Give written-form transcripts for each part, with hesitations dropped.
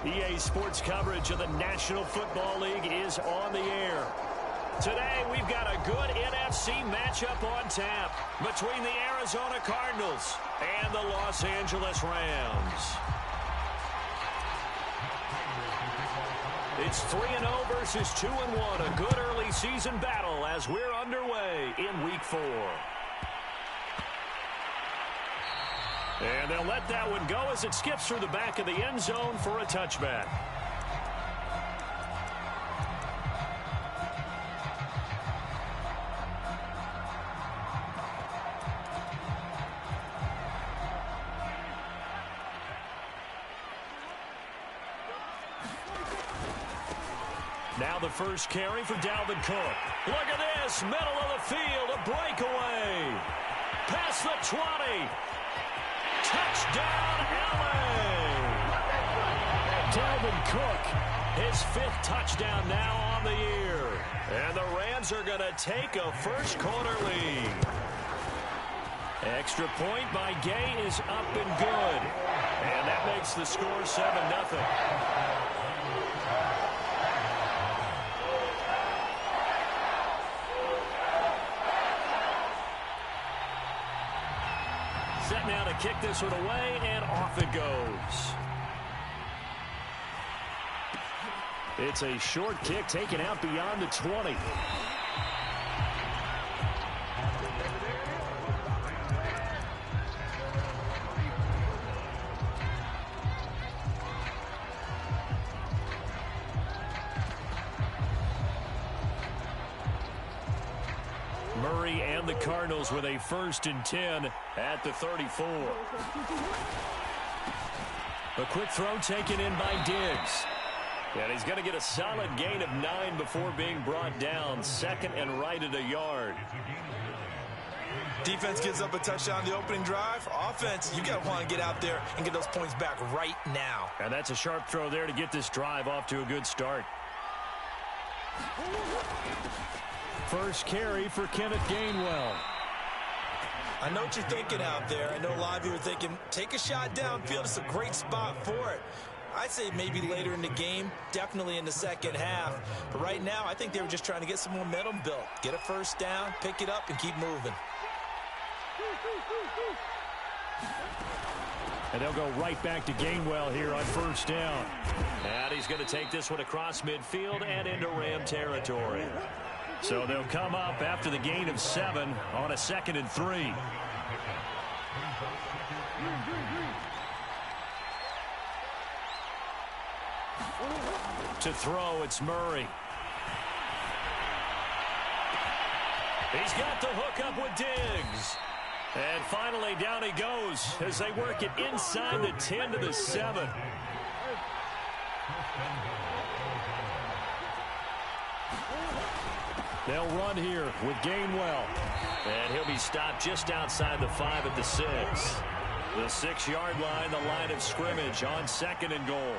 EA Sports coverage of the National Football League is on the air. Today, we've got a good NFC matchup on tap between the Arizona Cardinals and the Los Angeles Rams. It's 3-0 versus 2-1, a good early season battle as we're underway in Week 4. And they'll let that one go as it skips through the back of the end zone for a touchback. Now the first carry for Dalvin Cook. Look at this, middle of the field, a breakaway. Past the 20. Touchdown, LA! Dalvin Cook, his 5th touchdown now on the year. And the Rams are going to take a first-quarter lead. Extra point by Gay is up and good. And that makes the score 7-0. Set now to kick this one away, and off it goes. It's a short kick taken out beyond the 20. Murray and the Cardinals with a 1st and 10 at the 34. A quick throw taken in by Diggs. And he's going to get a solid gain of 9 before being brought down. 2nd and right at a yard. Defense gives up a touchdown the opening drive. Offense, you got to want to get out there and get those points back right now. And that's a sharp throw there to get this drive off to a good start. First carry for Kenneth Gainwell. I know what you're thinking out there. I know a lot of you are thinking, take a shot downfield. It's a great spot for it. I'd say maybe later in the game, definitely in the second half. But right now, I think they were just trying to get some momentum built. Get a first down, pick it up, and keep moving. And they'll go right back to Gainwell here on first down. And he's going to take this one across midfield and into Ram territory. So they'll come up after the gain of 7 on a 2nd and 3. To throw, it's Murray. He's got the hook up with Diggs. And finally down he goes as they work it inside the 10 to the 7. They'll run here with Gainwell. And he'll be stopped just outside the 5 at the 6. The 6-yard line, the line of scrimmage on 2nd and goal.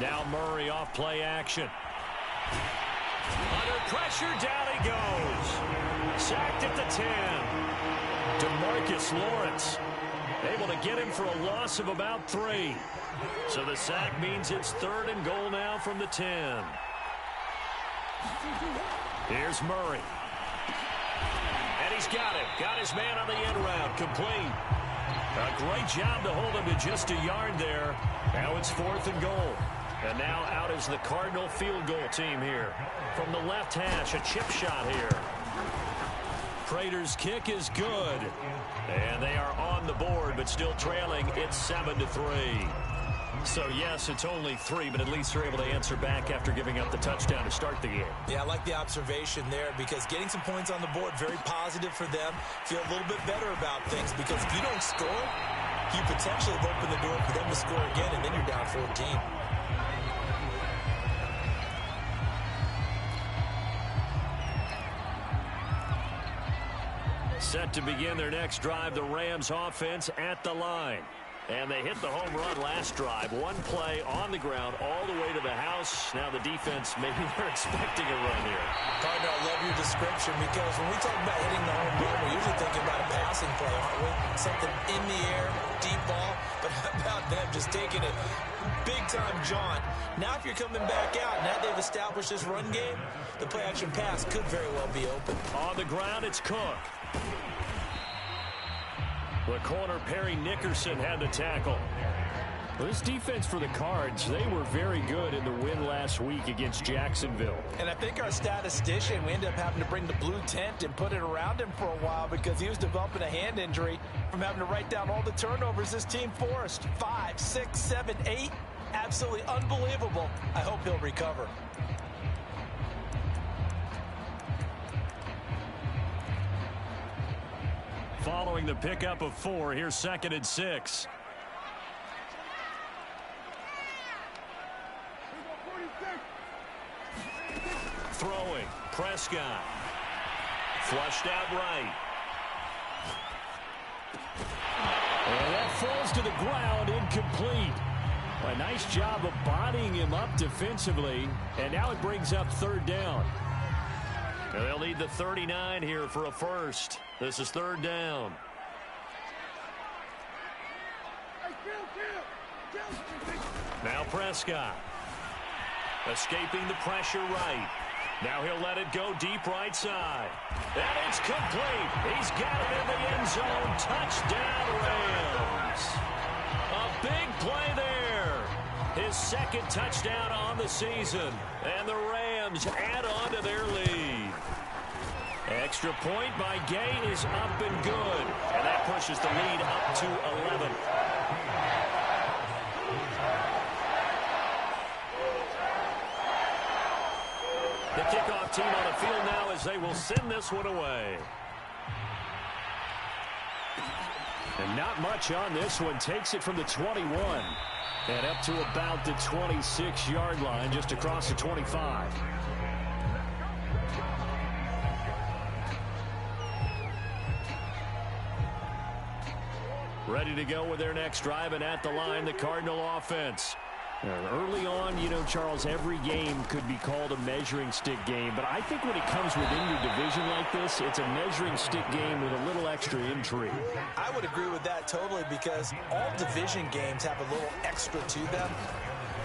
Now Murray off play action. Under pressure, down he goes. Sacked at the 10. DeMarcus Lawrence able to get him for a loss of about 3. So the sack means it's 3rd and goal now from the 10. Here's Murray. And he's got it. Got his man on the end round. Complete. A great job to hold him to just a yard there. Now it's 4th and goal. And now out is the Cardinal field goal team here. From the left hash, a chip shot here. Prater's kick is good. And they are on the board, but still trailing. It's 7-3. So, yes, it's only 3, but at least they're able to answer back after giving up the touchdown to start the game. Yeah, I like the observation there because getting some points on the board, very positive for them. Feel a little bit better about things because if you don't score, you potentially have opened the door for them to score again, and then you're down 14. Set to begin their next drive, the Rams offense at the line. And they hit the home run last drive. One play on the ground all the way to the house. Now the defense, maybe they're expecting a run here. Partner, I love your description because when we talk about hitting the home run, we're usually thinking about a passing play, aren't we? Something in the air, deep ball. But how about them just taking it big-time jaunt? Now if you're coming back out, now they've established this run game, the play-action pass could very well be open. On the ground, it's Cook. The corner, Perry Nickerson, had the tackle. Well, this defense for the Cards, they were very good in the win last week against Jacksonville. And I think our statistician, we ended up having to bring the blue tent and put it around him for a while because he was developing a hand injury from having to write down all the turnovers this team forced. 5, 6, 7, 8. Absolutely unbelievable. I hope he'll recover. Following the pickup of 4, here's 2nd and 6. Throwing, Prescott. Flushed out right. And that falls to the ground, incomplete. A nice job of bodying him up defensively, and now it brings up 3rd down. And they'll need the 39 here for a first. This is 3rd down. Now Prescott. Escaping the pressure right. Now he'll let it go deep right side. And it's complete. He's got it in the end zone. Touchdown, Rams. A big play there. His 2nd touchdown on the season. And the Rams add on to their lead. Extra point by Gay is up and good. And that pushes the lead up to 11. The kickoff team on the field now as they will send this one away. And not much on this one. Takes it from the 21. And up to about the 26-yard line, just across the 25. Ready to go with their next drive, and at the line, the Cardinal offense. Early on, you know, Charles, every game could be called a measuring stick game. But I think when it comes within your division like this, it's a measuring stick game with a little extra intrigue. I would agree with that totally because all division games have a little extra to them.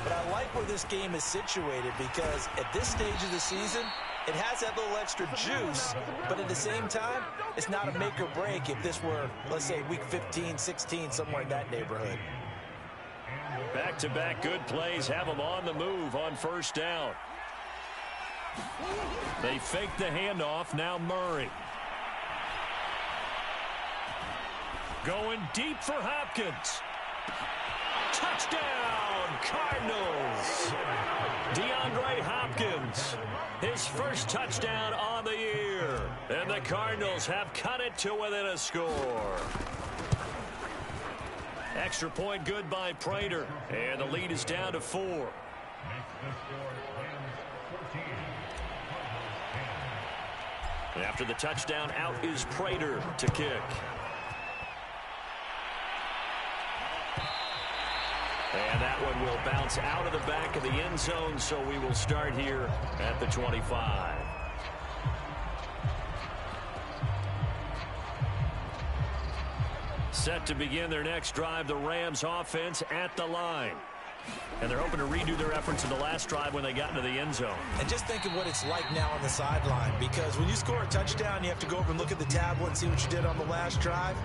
But I like where this game is situated because at this stage of the season, it has that little extra juice, but at the same time, it's not a make or break if this were, let's say, week 15, 16, somewhere in that neighborhood. Back-to-back good plays have them on the move on 1st down. They fake the handoff. Now Murray. Going deep for Hopkins. Touchdown, Cardinals. DeAndre Hopkins, his first touchdown on the year. And the Cardinals have cut it to within a score. Extra point good by Prater. And the lead is down to 4. After the touchdown, out is Prater to kick. And that one will bounce out of the back of the end zone, so we will start here at the 25. Set to begin their next drive, the Rams offense at the line. And they're hoping to redo their efforts in the last drive when they got into the end zone. And just think of what it's like now on the sideline, because when you score a touchdown, you have to go over and look at the tablet and see what you did on the last drive.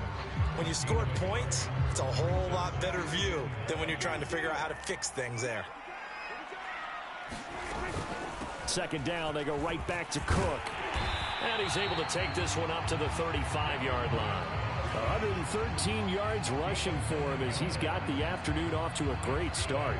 When you scored points, it's a whole lot better view than when you're trying to figure out how to fix things there. 2nd down, they go right back to Cook. And he's able to take this one up to the 35-yard line. 113 yards rushing for him as he's got the afternoon off to a great start.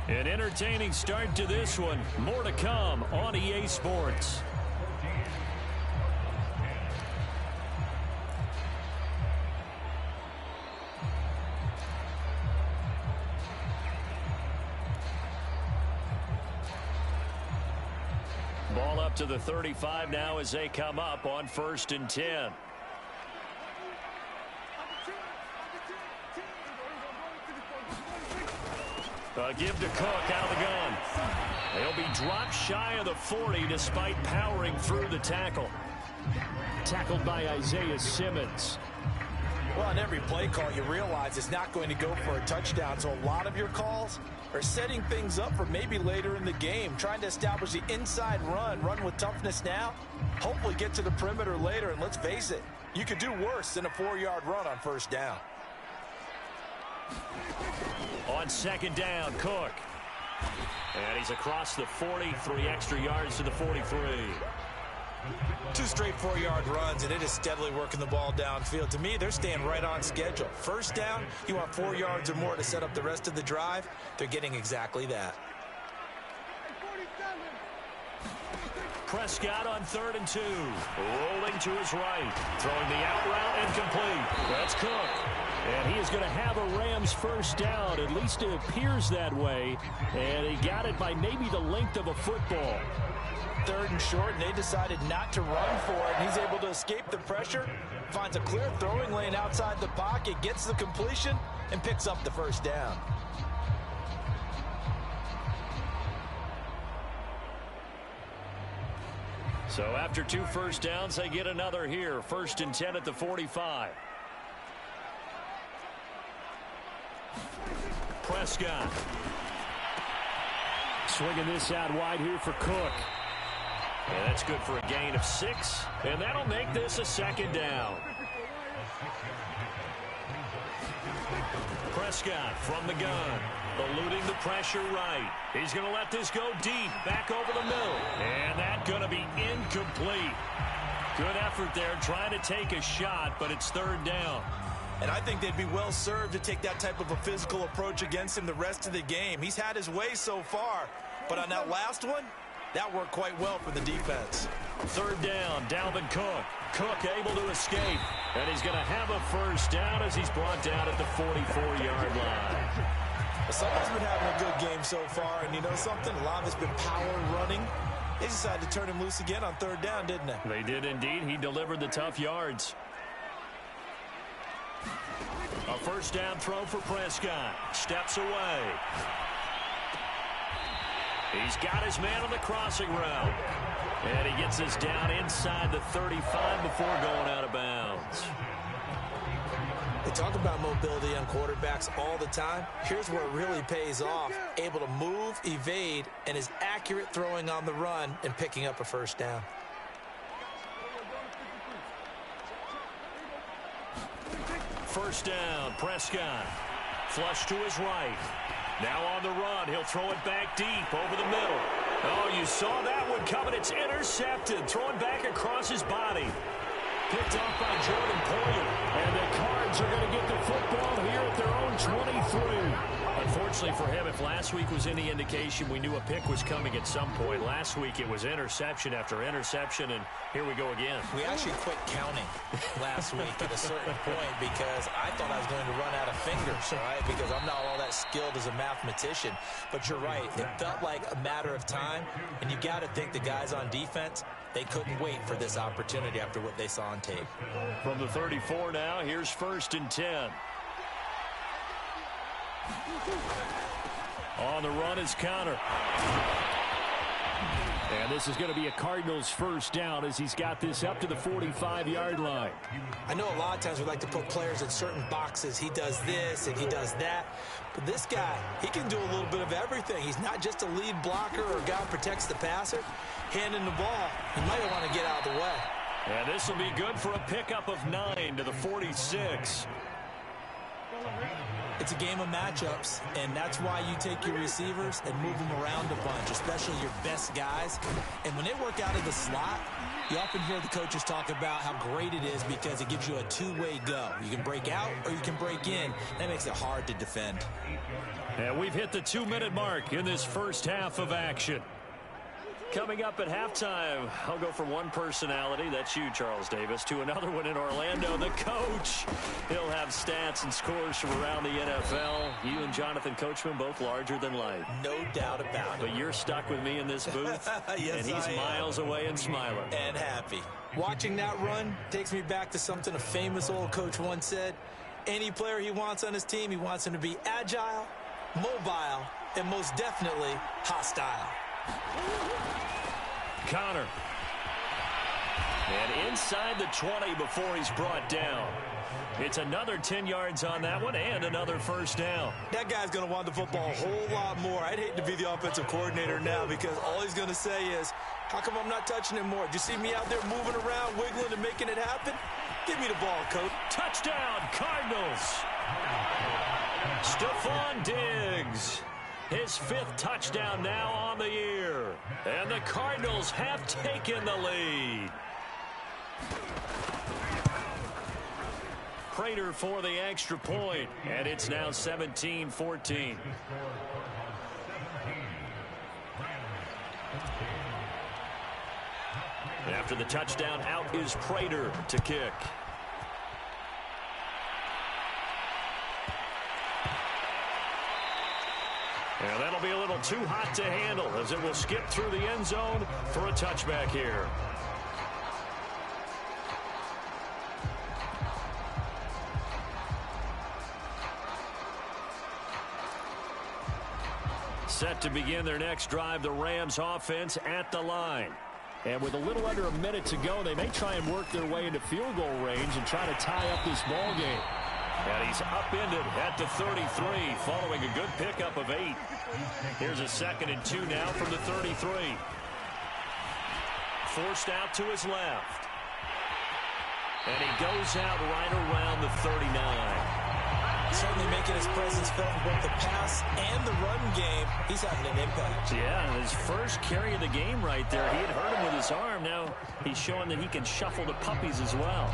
An entertaining start to this one. More to come on EA Sports. Ball up to the 35 now as they come up on 1st and 10. Give to Cook out of the gun. They'll be dropped shy of the 40 despite powering through the tackle. Tackled by Isaiah Simmons. Well, on every play call, you realize it's not going to go for a touchdown. So a lot of your calls are setting things up for maybe later in the game, trying to establish the inside run with toughness now, hopefully get to the perimeter later. And let's face it, you could do worse than a 4-yard run on 1st down. On 2nd down, Cook. And he's across the 40, 3 extra yards to the 43. 2 straight 4-yard runs, and it is steadily working the ball downfield. To me, they're staying right on schedule. 1st down, you want 4 yards or more to set up the rest of the drive. They're getting exactly that. Prescott on 3rd and 2. Rolling to his right. Throwing the out route incomplete. That's Cook. And he is going to have a Rams 1st down. At least it appears that way. And he got it by maybe the length of a football. 3rd and short, and they decided not to run for it. And he's able to escape the pressure, finds a clear throwing lane outside the pocket, gets the completion, and picks up the 1st down. So after 2 1st downs, they get another here. 1st and 10 at the 45. Prescott. Swinging this out wide here for Cook. And that's good for a gain of 6. And that'll make this a 2nd down. Prescott from the gun. Eluding the pressure right. He's going to let this go deep. Back over the middle. And that's going to be incomplete. Good effort there trying to take a shot, but it's 3rd down. And I think they'd be well served to take that type of a physical approach against him the rest of the game. He's had his way so far, but on that last one, that worked quite well for the defense. 3rd down, Dalvin Cook. Cook able to escape, and he's going to have a 1st down as he's brought down at the 44-yard line. Someone's been having a good game so far, and you know something? A lot of it's been power running. They decided to turn him loose again on 3rd down, didn't they? They did indeed. He delivered the tough yards. A 1st down throw for Prescott. Steps away. He's got his man on the crossing route. And he gets this down inside the 35 before going out of bounds. They talk about mobility on quarterbacks all the time. Here's where it really pays off. Able to move, evade, and is accurate throwing on the run and picking up a 1st down. First down, Prescott. Flush to his right. Now on the run. He'll throw it back deep over the middle. Oh, you saw that one coming. It's intercepted. Throwing back across his body. Picked off by Jordan Poyer. And the Cards are going to get the football here at their own 23. Unfortunately for him, if last week was any indication, we knew a pick was coming at some point. Last week it was interception after interception, and here we go again. We actually quit counting last week at a certain point because I thought I was going to run out of fingers, right? Because I'm not all that skilled as a mathematician. But you're right. It felt like a matter of time, and you got to think the guys on defense, they couldn't wait for this opportunity after what they saw on tape. From the 34 now, here's 1st and 10. On the run is Connor. And this is going to be a Cardinals 1st down as he's got this up to the 45-yard line. I know a lot of times we like to put players in certain boxes. He does this and he does that. But this guy, he can do a little bit of everything. He's not just a lead blocker or a guy who protects the passer. Handing the ball, he might want to get out of the way. And this will be good for a pickup of 9 to the 46. It's a game of matchups, and that's why you take your receivers and move them around a bunch, especially your best guys. And when they work out of the slot, you often hear the coaches talk about how great it is because it gives you a two-way go. You can break out or you can break in. That makes it hard to defend. And we've hit the 2-minute mark in this first half of action. Coming up at halftime, I'll go from one personality, that's you, Charles Davis, to another one in Orlando, the coach. He'll have stats and scores from around the NFL. You and Jonathan Coachman both larger than life. No doubt about it. But you're stuck with me in this booth, yes, and he's miles away and smiling. And happy. Watching that run takes me back to something a famous old coach once said. Any player he wants on his team, he wants him to be agile, mobile, and most definitely hostile. Connor. And inside the 20 before he's brought down. It's another 10 yards on that one and another first down. That guy's going to want the football a whole lot more. I'd hate to be the offensive coordinator now because all he's going to say is, how come I'm not touching it more? Do you see me out there moving around, wiggling, and making it happen? Give me the ball, coach. Touchdown, Cardinals. Stephon Diggs. His 5th touchdown now on the year. And the Cardinals have taken the lead. Prater for the extra point, and it's now 17-14. After the touchdown, out is Prater to kick. And that'll be a little too hot to handle as it will skip through the end zone for a touchback here. Set to begin their next drive, the Rams offense at the line. And with a little under a minute to go, they may try and work their way into field goal range and try to tie up this ball game. And he's upended at the 33 following a good pickup of 8. Here's a 2nd and 2 now from the 33. Forced out to his left. And he goes out right around the 39. Certainly making his presence felt in both the pass and the run game. He's having an impact. Yeah, his first carry of the game right there. He had hurt him with his arm. Now he's showing that he can shuffle the puppies as well.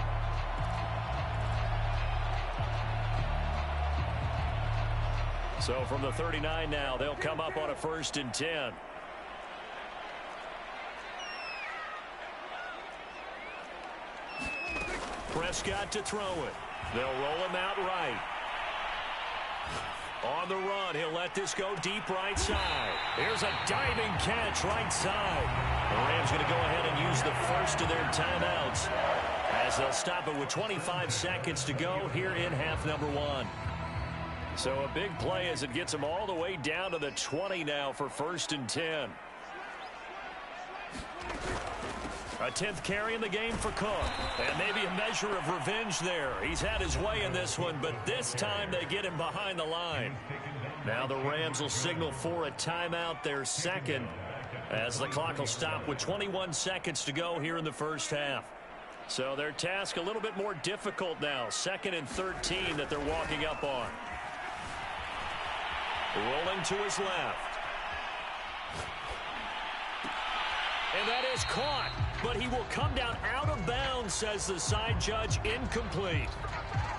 So from the 39 now, they'll come up on a 1st and 10. Prescott to throw it. They'll roll him out right. On the run, he'll let this go deep right side. Here's a diving catch right side. The Rams going to go ahead and use the first of their timeouts as they'll stop it with 25 seconds to go here in half number 1. So a big play as it gets them all the way down to the 20 now for 1st and 10. A 10th carry in the game for Cook. And maybe a measure of revenge there. He's had his way in this one, but this time they get him behind the line. Now the Rams will signal for a timeout, their 2nd, as the clock will stop with 21 seconds to go here in the first half. So their task a little bit more difficult now. 2nd and 13 that they're walking up on. Rolling to his left. And that is caught, but he will come down out of bounds, says the side judge, incomplete.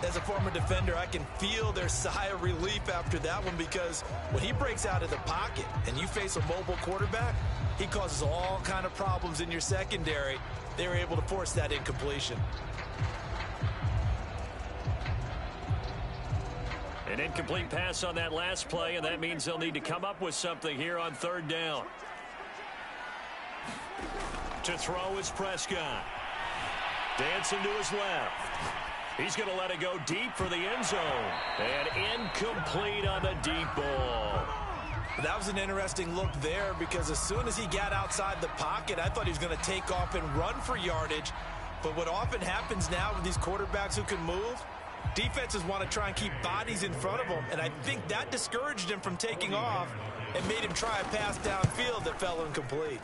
As a former defender, I can feel their sigh of relief after that one because when he breaks out of the pocket and you face a mobile quarterback, he causes all kind of problems in your secondary. They were able to force that incompletion. An incomplete pass on that last play, and that means they'll need to come up with something here on 3rd down. To throw is Prescott. Dancing to his left. He's going to let it go deep for the end zone. And incomplete on the deep ball. That was an interesting look there because as soon as he got outside the pocket, I thought he was going to take off and run for yardage. But what often happens now with these quarterbacks who can move, defenses want to try and keep bodies in front of them. And I think that discouraged him from taking off and made him try a pass downfield that fell incomplete.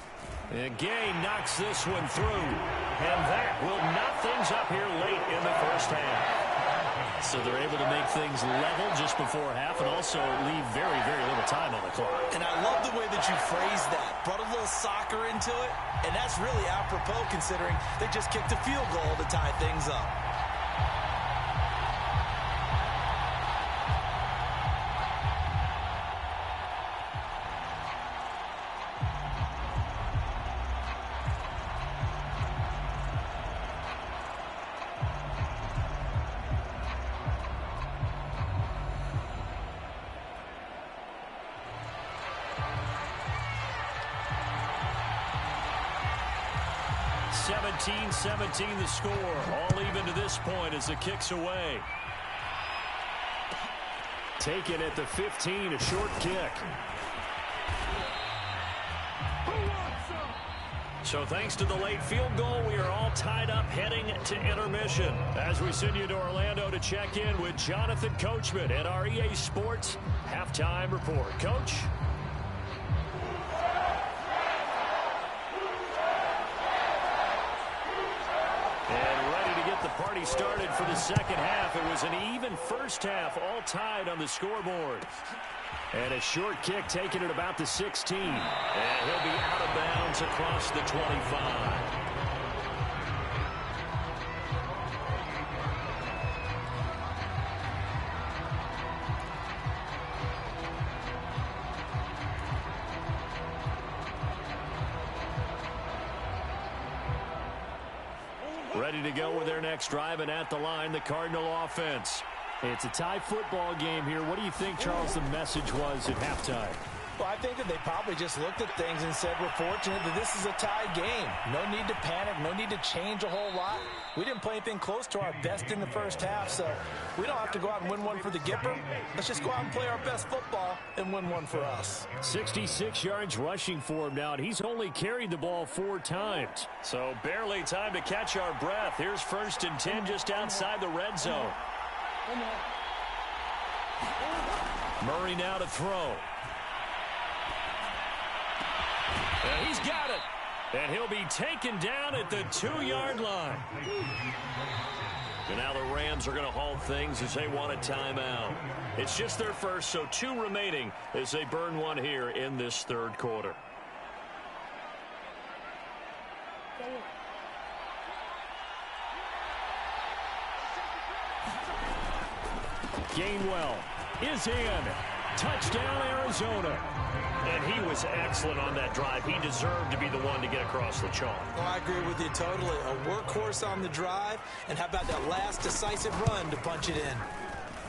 And Gay knocks this one through. And that will knot things up here late in the first half. So they're able to make things level just before half and also leave very, very little time on the clock. And I love the way that you phrased that. Brought a little soccer into it. And that's really apropos considering they just kicked a field goal to tie things up. 17-17 the score. All even to this point as the kick's away. Taken at the 15, a short kick. So thanks to the late field goal, we are all tied up heading to intermission. As we send you to Orlando to check in with Jonathan Coachman at our EA Sports Halftime Report. Coach? And ready to get the party started for the second half. It was an even first half, all tied on the scoreboard. And a short kick taken at about the 16. And he'll be out of bounds across the 25. Ready to go with their next drive, and at the line, the Cardinal offense. It's a tie football game here. What do you think, Charles, the message was at halftime? Well, I think that they probably just looked at things and said, we're fortunate that this is a tie game. No need to panic, no need to change a whole lot. We didn't play anything close to our best in the first half, so we don't have to go out and win one for the Gipper. Let's just go out and play our best football and win one for us. 66 yards rushing for him now, and he's only carried the ball 4 times. So barely time to catch our breath. Here's 1st and 10 just outside the red zone. Murray now to throw. And he's got it. And he'll be taken down at the 2-yard line. And now the Rams are going to halt things as they want a timeout. It's just their first, so 2 remaining as they burn one here in this third quarter. Gainwell is in. Touchdown, Arizona. And he was excellent on that drive. He deserved to be the one to get across the chalk. Oh, I agree with you totally. A workhorse on the drive. And how about that last decisive run to punch it in?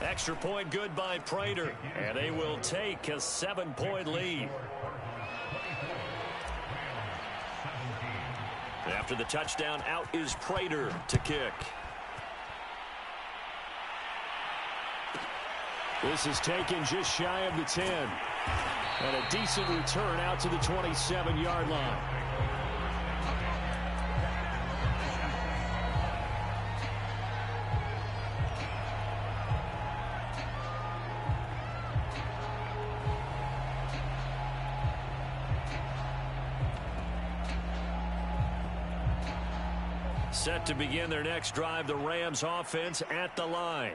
Extra point good by Prater. And they will take a 7-point lead. After the touchdown, out is Prater to kick. This is taken just shy of the 10. And a decent return out to the 27-yard line. Set to begin their next drive, the Rams offense at the line.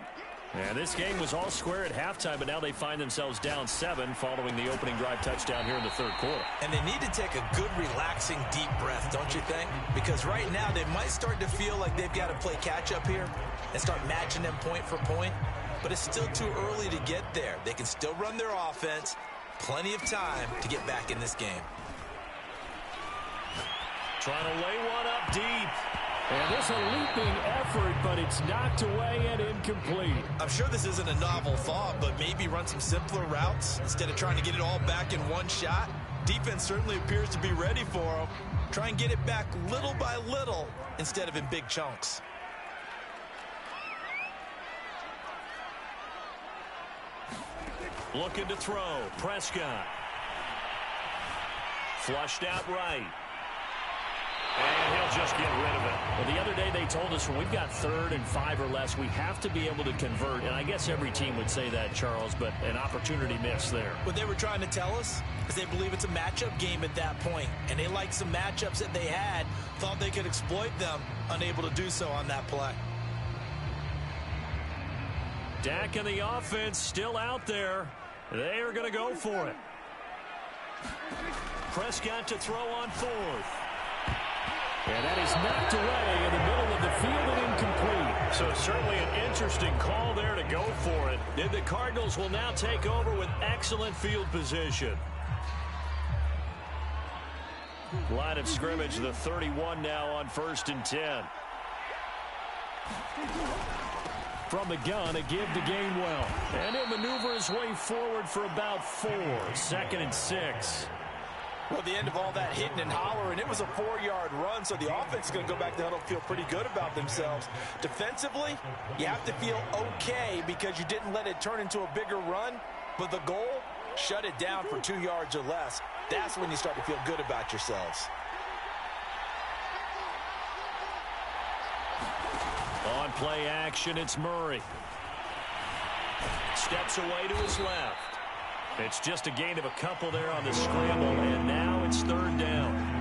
And this game was all square at halftime, but now they find themselves down 7 following the opening drive touchdown here in the third quarter. And they need to take a good, relaxing, deep breath, don't you think? Because right now they might start to feel like they've got to play catch-up here and start matching them point for point. But it's still too early to get there. They can still run their offense. Plenty of time to get back in this game. Trying to lay one up deep. And there's a leaping effort, but it's knocked away and incomplete. I'm sure this isn't a novel thought, but maybe run some simpler routes instead of trying to get it all back in one shot. Defense certainly appears to be ready for them. Try and get it back little by little instead of in big chunks. Looking to throw. Prescott. Flushed out right. And he'll just get rid of it. Well, the other day they told us when we've got 3rd and 5 or less, we have to be able to convert. And I guess every team would say that, Charles, but an opportunity missed there. What they were trying to tell us is they believe it's a matchup game at that point. And they liked some matchups that they had, thought they could exploit them, unable to do so on that play. Dak and the offense still out there. They are going to go for it. Prescott to throw on 4th. And that is knocked away in the middle of the field and incomplete. So certainly an interesting call there to go for it. And the Cardinals will now take over with excellent field position. Line of scrimmage, the 31 now on 1st and 10. From the gun, a give to Gainwell. And he'll maneuver his way forward for about 4. 2nd and 6. Well, the end of all that hitting and hollering, it was a 4-yard run, so the offense is going to go back to the huddle and feel pretty good about themselves. Defensively, you have to feel okay because you didn't let it turn into a bigger run, but the goal, shut it down for 2 yards or less. That's when you start to feel good about yourselves. On play action, it's Murray. Steps away to his left. It's just a gain of a couple there on the scramble, and now it's 3rd down.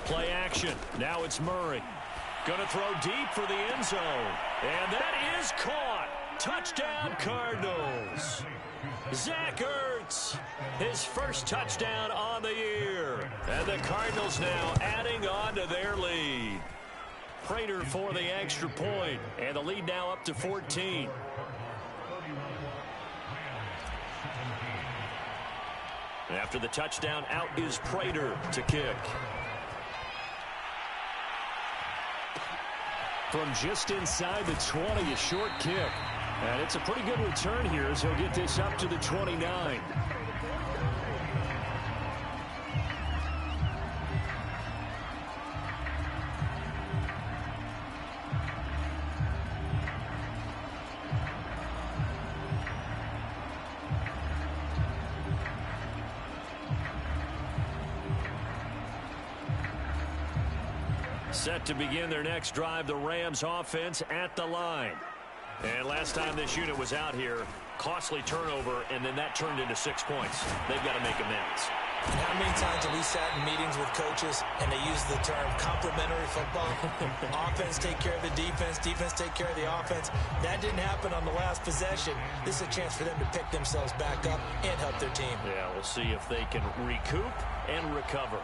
Play action. Now it's Murray. Going to throw deep for the end zone. And that is caught. Touchdown, Cardinals. Zach Ertz, his first touchdown on the year. And the Cardinals now adding on to their lead. Prater for the extra point. And the lead now up to 14. After the touchdown, out is Prater to kick. From just inside the 20, a short kick. And it's a pretty good return here as he'll get this up to the 29. Set to begin their next drive, the Rams offense at the line. And last time this unit was out here, costly turnover, and then that turned into 6 points. They've got to make amends. How many times have we sat in meetings with coaches and they use the term complementary football? Offense take care of the defense, defense take care of the offense. That didn't happen on the last possession. This is a chance for them to pick themselves back up and help their team. Yeah, we'll see if they can recoup and recover.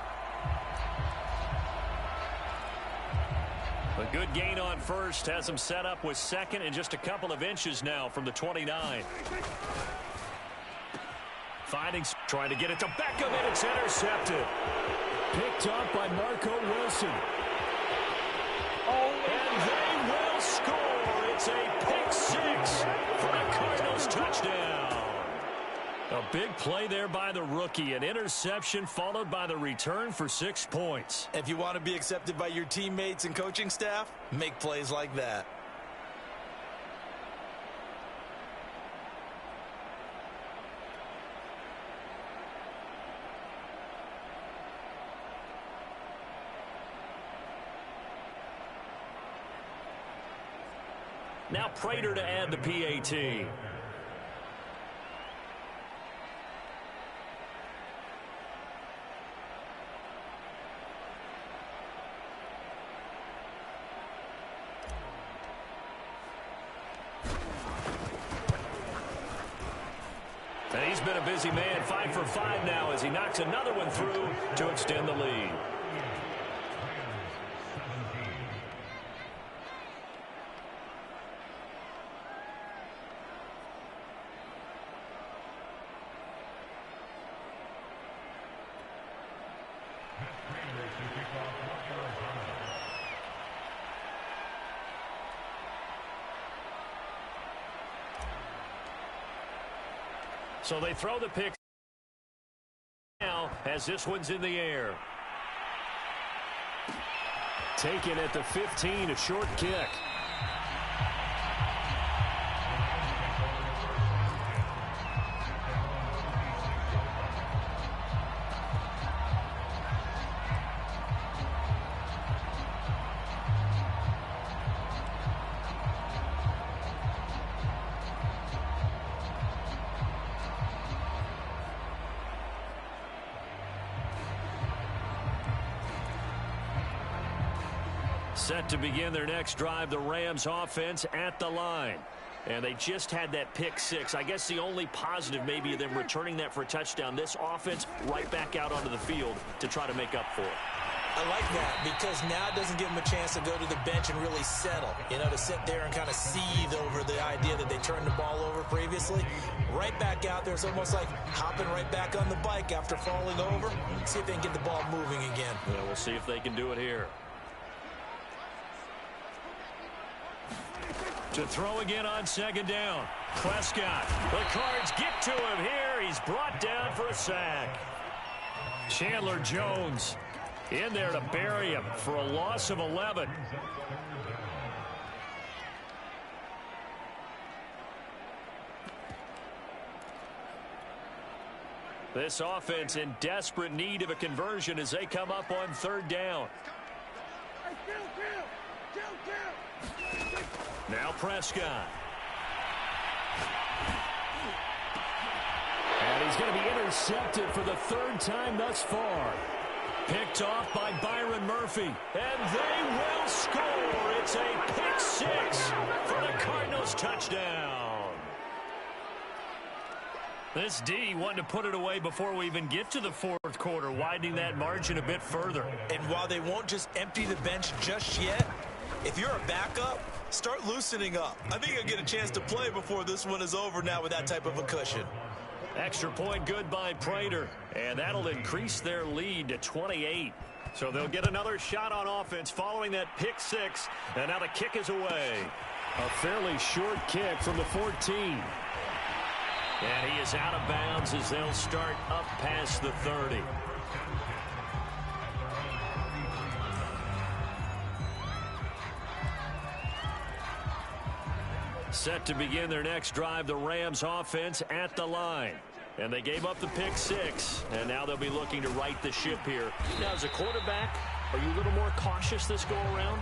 A good gain on first has him set up with second and just a couple of inches now from the 29. Trying to get it to Beckham, and it's intercepted. Picked up by Marco Wilson. And they will score. It's a pick six for the Cardinals touchdown. A big play there by the rookie. An interception followed by the return for 6 points. If you want to be accepted by your teammates and coaching staff, make plays like that. Now Prater to add the PAT. And he's been a busy man, 5 for 5 now as he knocks another one through to extend the lead. So they throw the pick now as this one's in the air. Taken at the 15, a short kick. Set to begin their next drive, the Rams offense at the line. And they just had that pick six. I guess the only positive maybe them returning that for a touchdown. This offense right back out onto the field to try to make up for it. I like that because now it doesn't give them a chance to go to the bench and really settle, to sit there and kind of seethe over the idea that they turned the ball over previously. Right back out there, it's almost like hopping right back on the bike after falling over. See if they can get the ball moving again. Yeah, we'll see if they can do it here. To throw again on second down. Prescott. The Cards get to him here. He's brought down for a sack. Chandler Jones in there to bury him for a loss of 11. This offense in desperate need of a conversion as they come up on third down. Now Prescott. And he's going to be intercepted for the third time thus far. Picked off by Byron Murphy. And they will score. It's a pick six for the Cardinals touchdown. This D wanted to put it away before we even get to the fourth quarter, widening that margin a bit further. And while they won't just empty the bench just yet, if you're a backup, start loosening up. I think you'll get a chance to play before this one is over now with that type of a cushion. Extra point good by Prater, and that'll increase their lead to 28. So they'll get another shot on offense following that pick six, and now the kick is away. A fairly short kick from the 14. And he is out of bounds as they'll start up past the 30. Set to begin their next drive, the Rams offense at the line. And they gave up the pick six, and now they'll be looking to right the ship here. Now, as a quarterback, are you a little more cautious this go-around?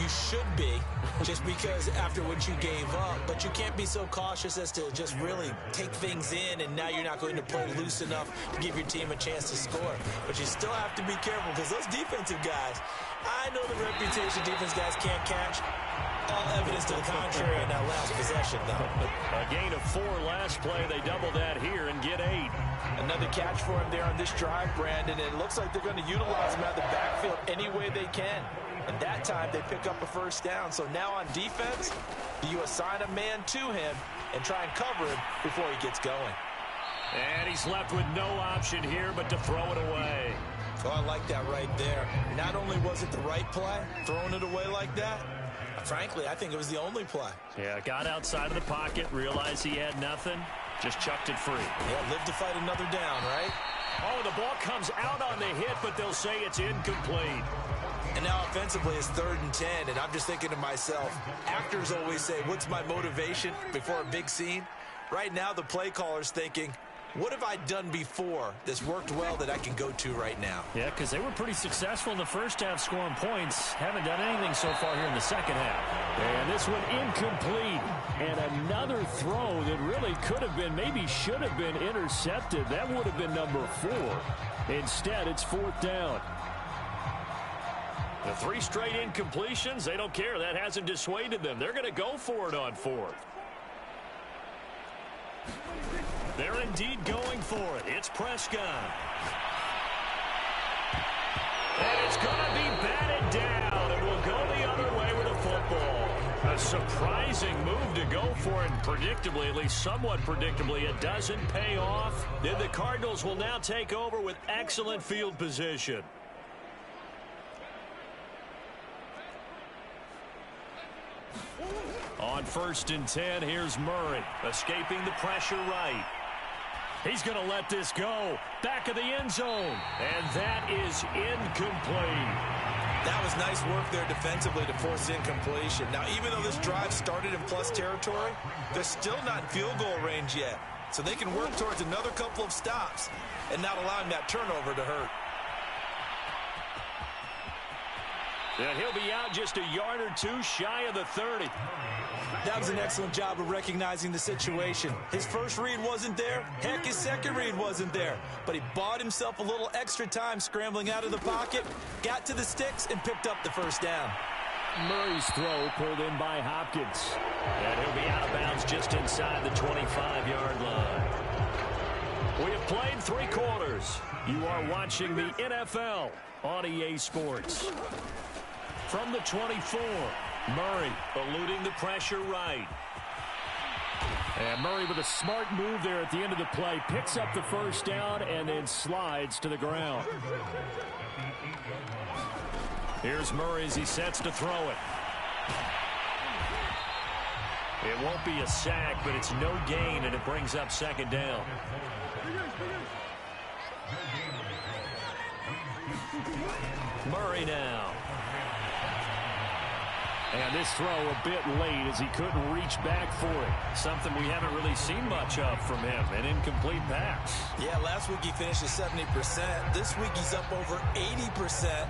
You should be, just because after what you gave up, but you can't be so cautious as to just really take things in, and now you're not going to play loose enough to give your team a chance to score. But you still have to be careful because those defensive guys, I know the reputation defense guys can't catch. All evidence to the contrary in that last possession, though. A gain of 4 last play. They double that here and get 8. Another catch for him there on this drive, Brandon, and it looks like they're going to utilize him out of the backfield any way they can. And that time they pick up a first down. So now on defense, you assign a man to him and try and cover him before he gets going. And he's left with no option here but to throw it away. Oh, I like that right there. Not only was it the right play, throwing it away like that, frankly, I think it was the only play. Yeah, got outside of the pocket, realized he had nothing, just chucked it free. Yeah, live to fight another down, right? Oh, the ball comes out on the hit, but they'll say it's incomplete. And now offensively it's 3rd and 10, and I'm just thinking to myself, actors always say, what's my motivation before a big scene? Right now the play caller's thinking, what have I done before that's worked well that I can go to right now? Yeah, because they were pretty successful in the first half scoring points. Haven't done anything so far here in the second half. And this one incomplete. And another throw that really could have been, maybe should have been intercepted. That would have been number 4. Instead, it's 4th down. The 3 straight incompletions, they don't care. That hasn't dissuaded them. They're going to go for it on 4th. They're indeed going for it. It's Prescott. And it's going to be batted down. And will go the other way with the football. A surprising move to go for it. And predictably, at least somewhat predictably, it doesn't pay off. Then the Cardinals will now take over with excellent field position. On 1st and 10, here's Murray, escaping the pressure right. He's going to let this go. Back of the end zone. And that is incomplete. That was nice work there defensively to force incompletion. Now, even though this drive started in plus territory, they're still not in field goal range yet. So they can work towards another couple of stops and not allowing that turnover to hurt. And he'll be out just a yard or 2 shy of the 30. That was an excellent job of recognizing the situation. His first read wasn't there. Heck, his second read wasn't there. But he bought himself a little extra time scrambling out of the pocket, got to the sticks, and picked up the first down. Murray's throw pulled in by Hopkins. And he'll be out of bounds just inside the 25-yard line. We have played 3 quarters. viewers. You are watching the NFL on EA Sports. From the 24, Murray eluding the pressure right. And Murray with a smart move there at the end of the play. Picks up the first down and then slides to the ground. Here's Murray as he sets to throw it. It won't be a sack, but it's no gain, and it brings up second down. Murray now. And this throw a bit late as he couldn't reach back for it. Something we haven't really seen much of from him, an incomplete pass. Yeah, last week he finished at 70%. This week he's up over 80%.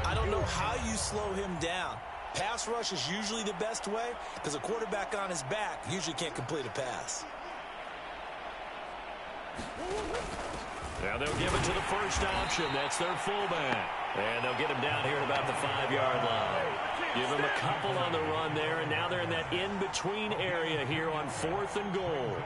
I don't know how you slow him down. Pass rush is usually the best way because a quarterback on his back usually can't complete a pass. Now they'll give it to the first option. That's their fullback. And they'll get him down here at about the 5-yard line. Give him a couple on the run there, and now they're in that in-between area here on 4th and goal.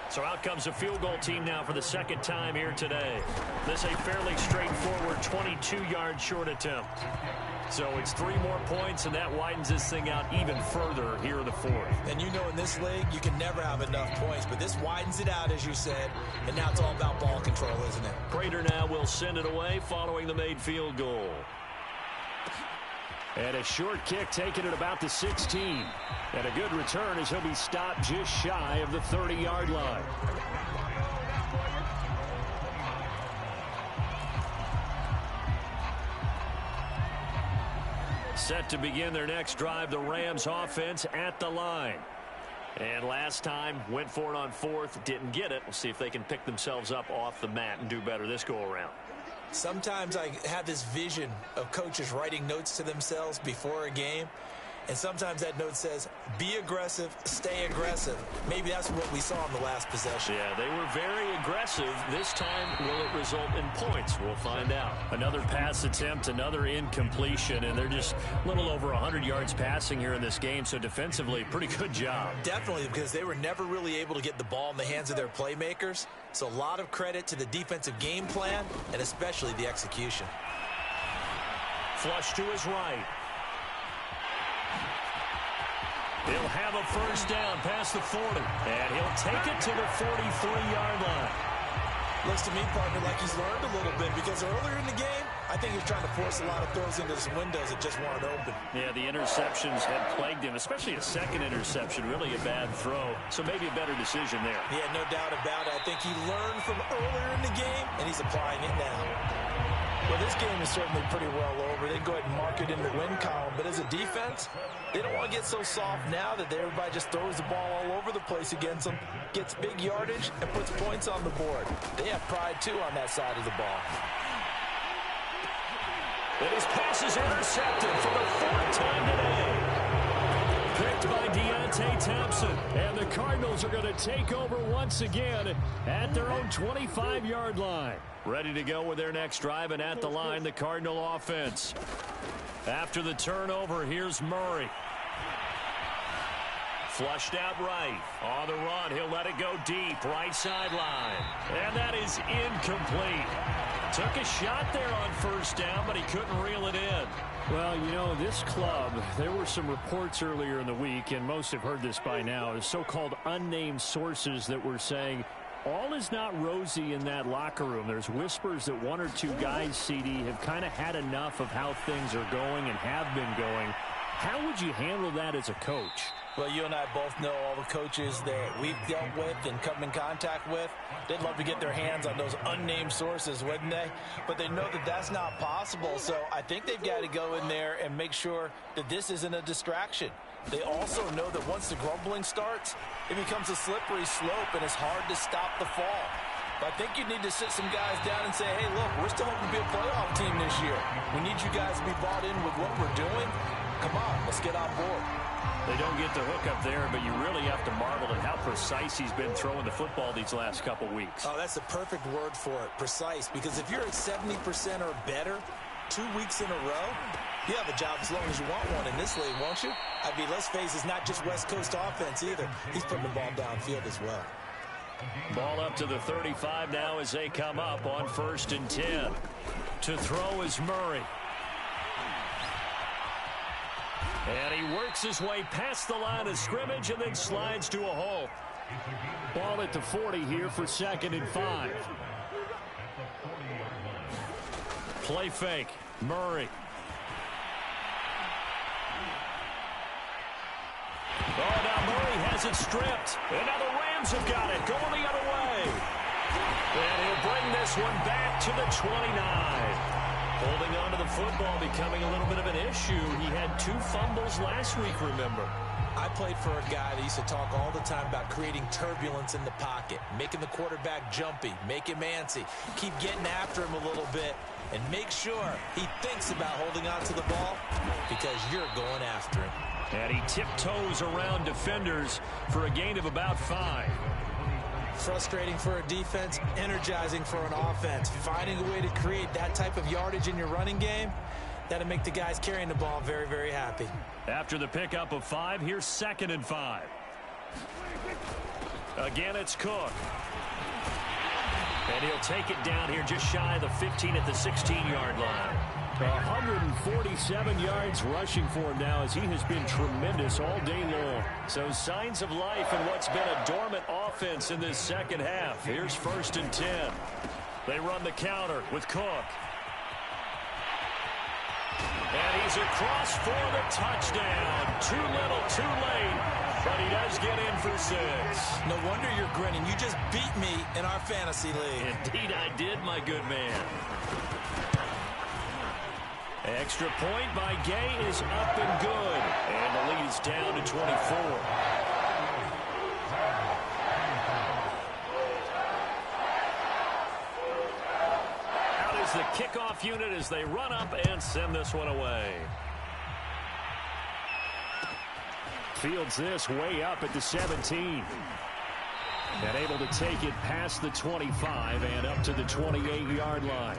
So out comes a field goal team now for the second time here today. This a fairly straightforward 22-yard short attempt. So it's 3 more points, and that widens this thing out even further here in the 4th. And you know in this league, you can never have enough points, but this widens it out, as you said, and now it's all about ball control, isn't it? Prater now will send it away following the made field goal. And a short kick taken at about the 16. And a good return as he'll be stopped just shy of the 30-yard line. Set to begin their next drive, the Rams offense at the line. And last time, went for it on 4th, didn't get it. We'll see if they can pick themselves up off the mat and do better this go-around. Sometimes I have this vision of coaches writing notes to themselves before a game. And sometimes that note says, be aggressive, stay aggressive. Maybe that's what we saw in the last possession. Yeah, they were very aggressive. This time, will it result in points? We'll find out. Another pass attempt, another incompletion, and they're just a little over 100 yards passing here in this game. So defensively, pretty good job. Definitely, because they were never really able to get the ball in the hands of their playmakers. So a lot of credit to the defensive game plan and especially the execution. Flush to his right. He'll have a first down past the 40, and he'll take it to the 43-yard line. Looks to me, partner, like he's learned a little bit because earlier in the game, I think he was trying to force a lot of throws into some windows that just weren't open. Yeah, the interceptions had plagued him, especially a second interception, really a bad throw. So maybe a better decision there. Yeah, no doubt about it. I think he learned from earlier in the game, and he's applying it now. Well, this game is certainly pretty well over. They go ahead and mark it in the win column. But as a defense, they don't want to get so soft now that everybody just throws the ball all over the place against them, gets big yardage, and puts points on the board. They have pride, too, on that side of the ball. And his pass is intercepted for the 4th time today. Picked by Deontay Thompson. And the Cardinals are going to take over once again at their own 25-yard line. Ready to go with their next drive, and at the line, the Cardinal offense. After the turnover, here's Murray. Flushed out right. On the run, he'll let it go deep. Right sideline. And that is incomplete. Took a shot there on first down, but he couldn't reel it in. Well, you know, this club, there were some reports earlier in the week, and most have heard this by now, so-called unnamed sources that were saying all is not rosy in that locker room. There's whispers that 1 or 2 guys, CD, have kind of had enough of how things are going and have been going. How would you handle that as a coach? Well, you and I both know all the coaches that we've dealt with and come in contact with. They'd love to get their hands on those unnamed sources, wouldn't they? But they know that that's not possible. So I think they've got to go in there and make sure that this isn't a distraction. They also know that once the grumbling starts, it becomes a slippery slope and it's hard to stop the fall. But I think you need to sit some guys down and say, hey, look, we're still hoping to be a playoff team this year. We need you guys to be bought in with what we're doing. Come on, let's get on board. They don't get the hook up there, but you really have to marvel at how precise he's been throwing the football these last couple weeks. Oh, that's the perfect word for it, precise. Because if you're at 70% or better, 2 weeks in a row? You have a job as long as you want one in this league, won't you? I mean, let's face it, it's not just West Coast offense either. He's putting the ball downfield as well. Ball up to the 35 now as they come up on 1st and 10. To throw is Murray. And he works his way past the line of scrimmage and then slides to a halt. Ball at the 40 here for 2nd and 5. Play fake. Murray. Oh, now Murray has it stripped. And now the Rams have got it. Going the other way. And he'll bring this one back to the 29. Holding on to the football becoming a little bit of an issue. He had 2 fumbles last week, remember. I played for a guy that used to talk all the time about creating turbulence in the pocket, making the quarterback jumpy, make him antsy, keep getting after him a little bit, and make sure he thinks about holding on to the ball because you're going after him. And he tiptoes around defenders for a gain of about 5. Frustrating for a defense, energizing for an offense. Finding a way to create that type of yardage in your running game, that'll make the guys carrying the ball very, very happy. After the pickup of 5, here's 2nd and 5. Again, it's Cook. And he'll take it down here just shy of the 15 at the 16-yard line. 147 yards rushing for him now as he has been tremendous all day long. So signs of life in what's been a dormant offense in this second half. Here's 1st and 10. They run the counter with Cook. And he's across for the touchdown. Too little, too late. But he does get in for 6. No wonder you're grinning. You just beat me in our fantasy league. Indeed I did, my good man. Extra point by Gay is up and good. And the lead is down to 24. Out is the kickoff unit as they run up and send this one away. Fields this way up at the 17. And able to take it past the 25 and up to the 28-yard line.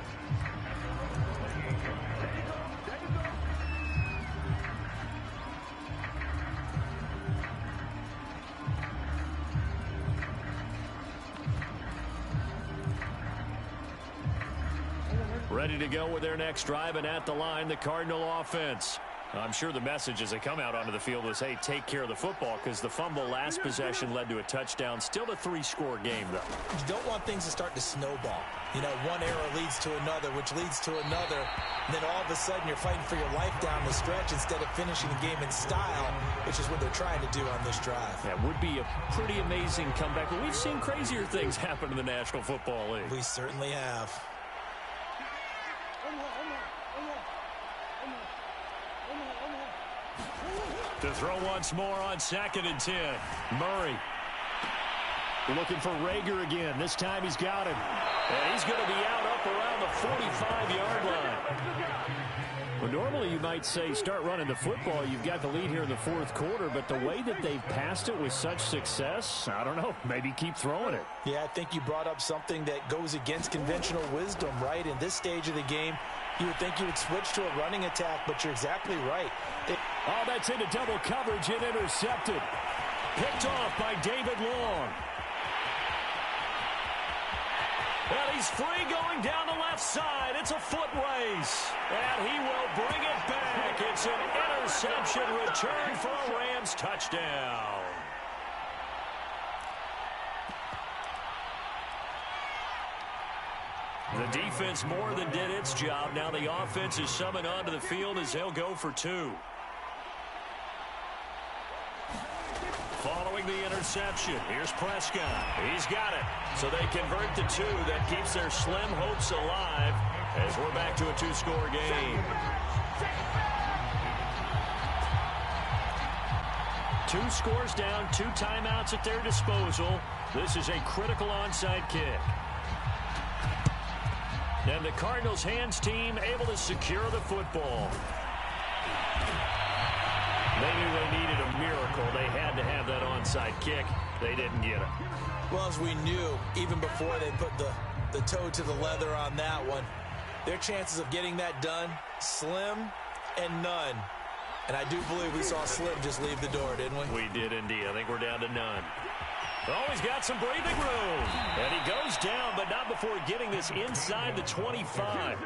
Ready to go with their next drive, and at the line, the Cardinal offense. I'm sure the message as they come out onto the field was, hey, take care of the football, because the fumble last possession led to a touchdown. Still a 3-score game, though. You don't want things to start to snowball. You know, one error leads to another, which leads to another. And then all of a sudden, you're fighting for your life down the stretch instead of finishing the game in style, which is what they're trying to do on this drive. That would be a pretty amazing comeback. But we've seen crazier things happen in the National Football League. We certainly have. To throw once more on 2nd and 10. Murray looking for Rager again. This time he's got him. And he's going to be out up around the 45-yard line. Well, normally you might say start running the football. You've got the lead here in the 4th quarter, but the way that they've passed it with such success, I don't know, maybe keep throwing it. Yeah, I think you brought up something that goes against conventional wisdom, right? In this stage of the game, you would think you would switch to a running attack, but you're exactly right. Oh, that's into double coverage and intercepted. Picked off by David Long. And he's free going down the left side. It's a foot race. And he will bring it back. It's an interception return for a Rams touchdown. The defense more than did its job. Now the offense is summoned onto the field as they'll go for 2. Following the interception, here's Prescott. He's got it. So they convert to 2. That keeps their slim hopes alive as we're back to a 2-score game. 2 scores down, 2 timeouts at their disposal. This is a critical onside kick. And the Cardinals hands team able to secure the football. They knew they needed a miracle. They had to have that onside kick. They didn't get it. Well, as we knew, even before they put the toe to the leather on that one, Their chances of getting that done, slim and none. And I do believe we saw Slim just leave the door, didn't we? We did indeed. I think we're down to none. Oh, he's got some breathing room. And he goes down, but not before getting this inside the 25.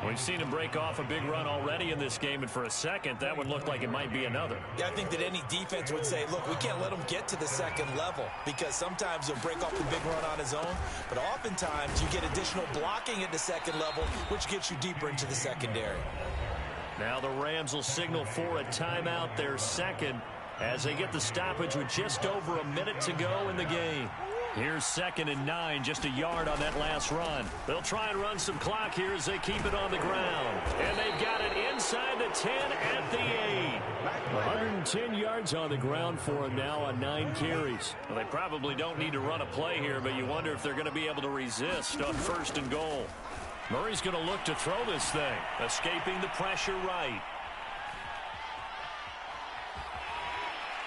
We've seen him break off a big run already in this game, and for a second, that one looked like it might be another. Yeah, I think that any defense would say, look, we can't let him get to the second level, because sometimes he'll break off the big run on his own, but oftentimes you get additional blocking at the second level, which gets you deeper into the secondary. Now the Rams will signal for a timeout, their second, as they get the stoppage with just over a minute to go in the game. Here's 2nd and 9, just a yard on that last run. They'll try and run some clock here as they keep it on the ground. And they've got it inside the 10 at the 8. 110 yards on the ground for him now on 9 carries. Well, they probably don't need to run a play here, but you wonder if they're going to be able to resist on 1st and goal. Murray's going to look to throw this thing, escaping the pressure right.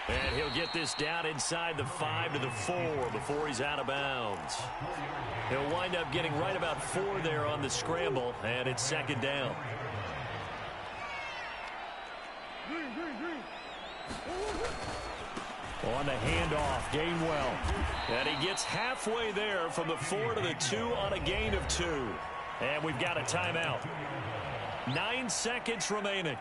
And he'll get this down inside the 5 to the 4 before he's out of bounds. He'll wind up getting right about 4 there on the scramble, and it's 2nd down. On the handoff, Gainwell. And he gets halfway there from the 4 to the 2 on a gain of 2. And we've got a timeout. 9 seconds remaining.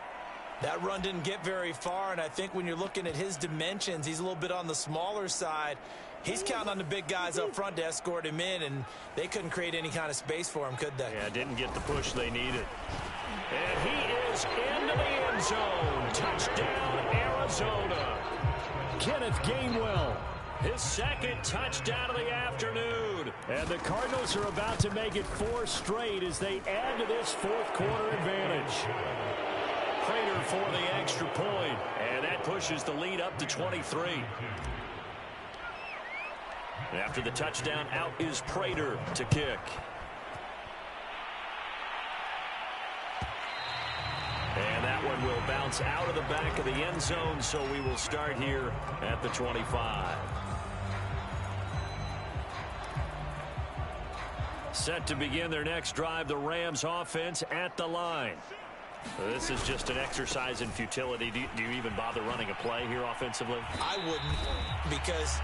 That run didn't get very far, and I think when you're looking at his dimensions, he's a little bit on the smaller side. He's counting on the big guys up front to escort him in, and they couldn't create any kind of space for him, could they? Yeah, didn't get the push they needed. And he is into the end zone. Touchdown, Arizona. Kenneth Gainwell, his 2nd touchdown of the afternoon. And the Cardinals are about to make it 4 straight as they add to this 4th quarter advantage. Prater for the extra point, and that pushes the lead up to 23. After the touchdown, out is Prater to kick. And that one will bounce out of the back of the end zone, so we will start here at the 25. Set to begin their next drive, the Rams offense at the line. This is just an exercise in futility. Do you even bother running a play here offensively? I wouldn't, because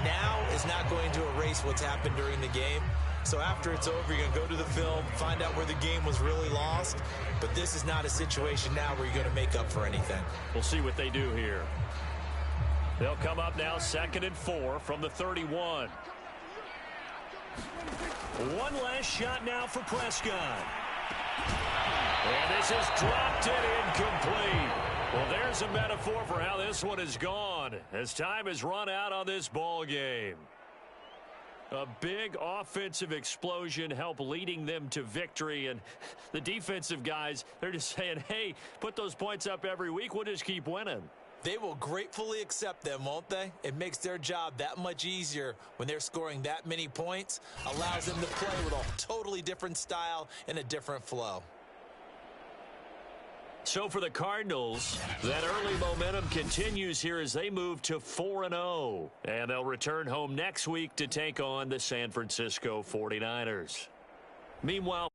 now is not going to erase what's happened during the game. So after it's over, you're going to go to the film, find out where the game was really lost. But this is not a situation now where you're going to make up for anything. We'll see what they do here. They'll come up now 2nd and 4 from the 31. One last shot now for Prescott. And this is dropped and incomplete. Well, there's a metaphor for how this one is gone as time has run out on this ball game. A big offensive explosion helped leading them to victory, and the defensive guys, they're just saying, hey, put those points up every week, we'll just keep winning. They will gratefully accept them, won't they? It makes their job that much easier when they're scoring that many points, allows them to play with a totally different style and a different flow. So for the Cardinals, that early momentum continues here as they move to 4-0. And they'll return home next week to take on the San Francisco 49ers. Meanwhile,